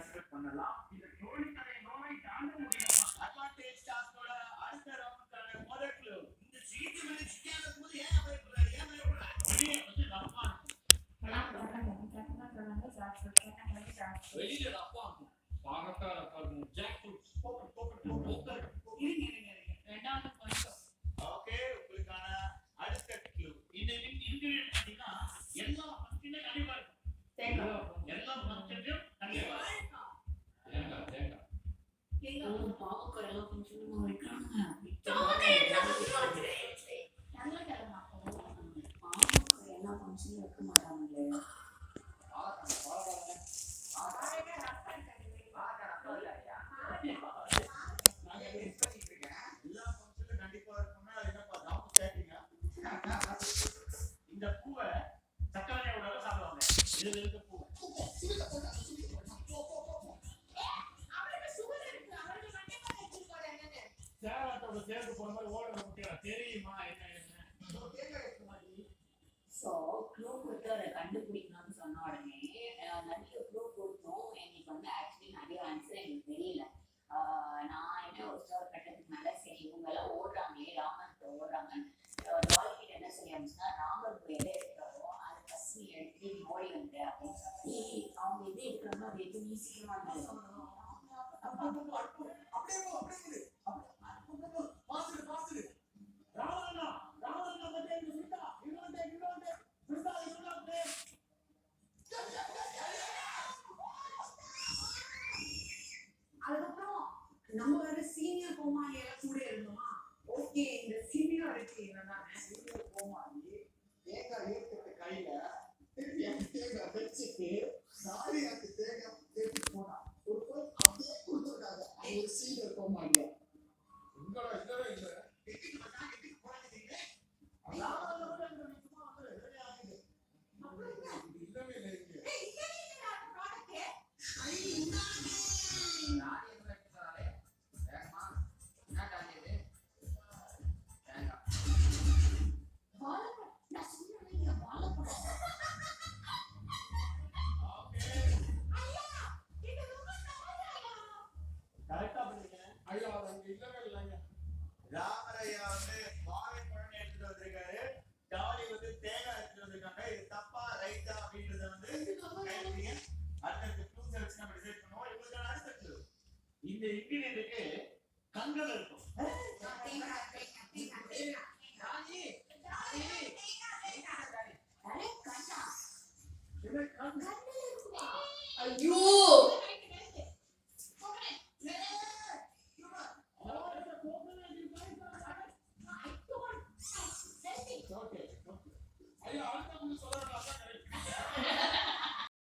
Consider பண்ணலாம். இந்த தோல்வித்தலை நோயை தாண்ட முடியுமா? அட்வான்டேஜ் டாஸ்கோட அடுத்த ரவுண்டுக்கான முதல் க்ளூ. இந்த சீட்டு மேல சிக்காத போது ஏன் பயப்படுற? ஏன் பயப்படுற? வெளியே வந்து ரப்பா இருக்கும். வெளியே ரப்பா இருக்கும். பாகத்தா ரப்பா இருக்கும். ஜாக் ஃப்ரூட் போக்கர். ரெண்டாவது பாயிண்ட். ஓகே, உங்களுக்கான அடுத்த க்ளூ. இந்த இன்கிரிடியன்ட் பார்த்தீங்கன்னா எல்லா ஃபங்க்ஷன்லயும் கண்டிப்பா இருக்கும். தேங்காய். எல்லா ஃபங்க்ஷன்லயும் கண்டிப்பா இருக்கும். தேங்காய். எங்க பாவக்காய் எல்லா ஃபங்க்ஷன்லயும் வைக்கிறாங்க. பாவக்காய் எல்லா ஃபங்க்ஷன்லயும் நல்ல கிழமை. பாவக்காய் எல்லா ஃபங்க்ஷன்லயும் வைக்க மாட்டாங்களே. இந்த பூவை சக்கரையோட சாப்பிடுவாங்க. இதுல இருக்க பூ சேவத்தோட சேர்த்து போற மாதிரி ஓட முட்டையா தெரியுமா? ஸோ க்ளூ கொடுத்து அதை கண்டுபிடிக்கணும்னு சொன்ன உடனே நிறைய க்ளூ கொடுத்தோம். எங்களுக்கு வந்து ஆக்சுவலி நிறைய ஆன்சர் எங்களுக்கு தெரியல. நான் என்ன ஒரு கட்டத்துக்கு மேலே சரி இவங்கெல்லாம் ஓடுறாங்களே ராமர்கிட்ட ஓடுறாங்கன்னு டால்கிட்ட என்ன சொல்லி அமைச்சுன்னா ராமர் எதை எடுக்கிறாரோ அதை ஃபஸ்ட் நீ எடுத்து ஓடி வந்து அப்படின்னு சொல்லி அவங்க எது எடுக்கிறாங்களோ அது எதுவும் சீக்கிரமா இருந்தாலும் அதுக்கப்புறம் நம்ம வந்து சீனியர் கோமாளி எல்லாம் கூட இருந்தோமா. ஓகே, இந்த சீனியாரிட்டி என்னன்னா சீனியர் கோமாளி தேங்காய் ஏற்கனவே கையில திருப்பி அந்த தேங்காய் வச்சுட்டு சாரி அந்த தேங்காய் தேடி போனா ஒரு போய் அப்படியே கொடுத்துருக்காங்க. அது ஒரு சீனியர் கோமாளியா உங்களோட இல்லவே இல்லை. ராமரையா வந்து வாழைப்பழம் எடுத்துட்டு வந்திருக்காரு. டாலி வந்து தேங்காய் எடுத்துட்டு வந்திருக்காங்க. இது தப்பா ரைட்டா அப்படின்றத வந்து அடுத்த க்ளூஸ் வச்சு நம்ம டிசைட் பண்ணுவோம். இவங்களுக்கான அடுத்த க்ளூ. இந்த இன்கிரிடியன்ட்க்கு கண்கள் இருக்கும். ஐயோ Okay.